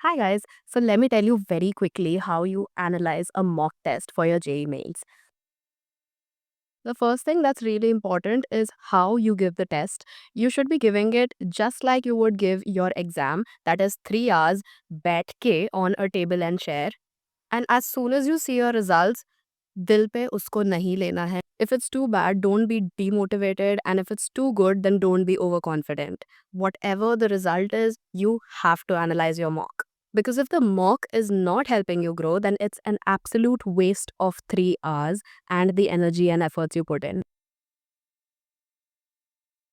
Hi guys, so let me tell you very quickly how you analyze a mock test for your JEE mains. The first thing that's really important is how you give the test. You should be giving it just like you would give your exam, that is 3 hours बैठ के on a table and chair. And as soon as you see your results, दिल पे उसको नहीं लेना है. If it's too bad, don't be demotivated, and if it's too good, then don't be overconfident. Whatever the result is, you have to analyze your mock. Because if the mock is not helping you grow, then it's an absolute waste of 3 hours and the energy and efforts you put in.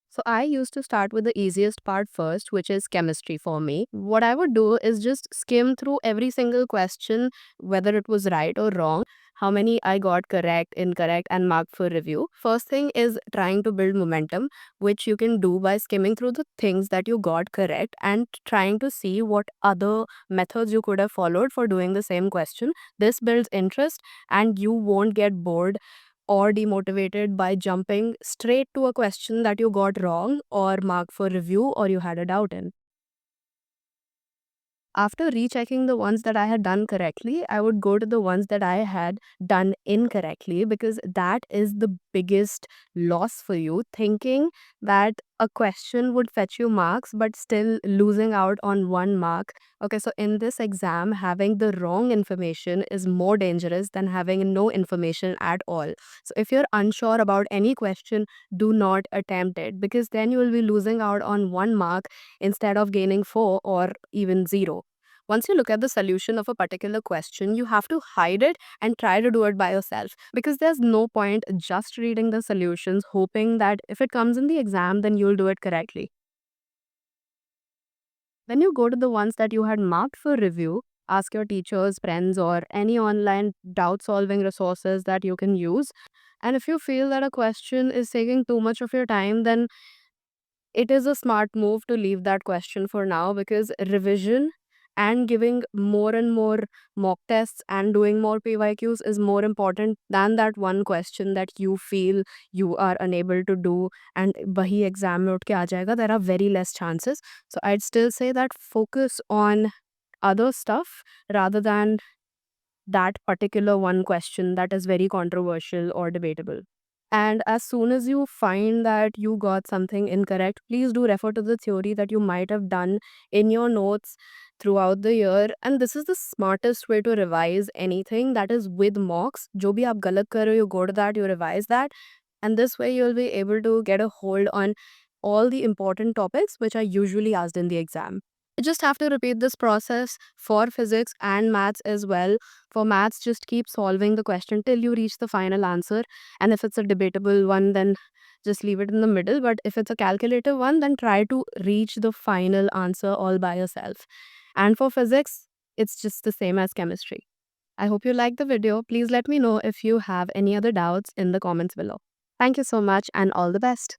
So I used to start with the easiest part first, which is chemistry for me. What I would do is just skim through every single question, whether it was right or wrong, how many I got correct, incorrect, and marked for review. First thing is trying to build momentum, which you can do by skimming through the things that you got correct and trying to see what other methods you could have followed for doing the same question. This builds interest and you won't get bored or demotivated by jumping straight to a question that you got wrong or marked for review or you had a doubt in. After rechecking the ones that I had done correctly, I would go to the ones that I had done incorrectly because that is the biggest loss for you. Thinking that a question would fetch you marks but still losing out on 1 mark. Okay, so in this exam, having the wrong information is more dangerous than having no information at all. So if you're unsure about any question, do not attempt it because then you will be losing out on 1 mark instead of gaining 4 or even 0. Once you look at the solution of a particular question, you have to hide it and try to do it by yourself because there's no point just reading the solutions, hoping that if it comes in the exam, then you'll do it correctly. When you go to the ones that you had marked for review, ask your teachers, friends, or any online doubt solving resources that you can use. And if you feel that a question is taking too much of your time, then it is a smart move to leave that question for now because revision and giving more and more mock tests and doing more PYQs is more important than that one question that you feel you are unable to do and wahi exam mein uth ke aa jayega. There are very less chances. So I'd still say that focus on other stuff rather than that particular one question that is very controversial or debatable. And as soon as you find that you got something incorrect, please do refer to the theory that you might have done in your notes throughout the year. And this is the smartest way to revise anything that is with mocks. Jo bhi aap galat kar rahe ho, you go to that, you revise that. And this way you'll be able to get a hold on all the important topics which are usually asked in the exam. You just have to repeat this process for physics and maths as well. For maths, just keep solving the question till you reach the final answer. And if it's a debatable one, then just leave it in the middle. But if it's a calculative one, then try to reach the final answer all by yourself. And for physics, it's just the same as chemistry. I hope you liked the video. Please let me know if you have any other doubts in the comments below. Thank you so much and all the best.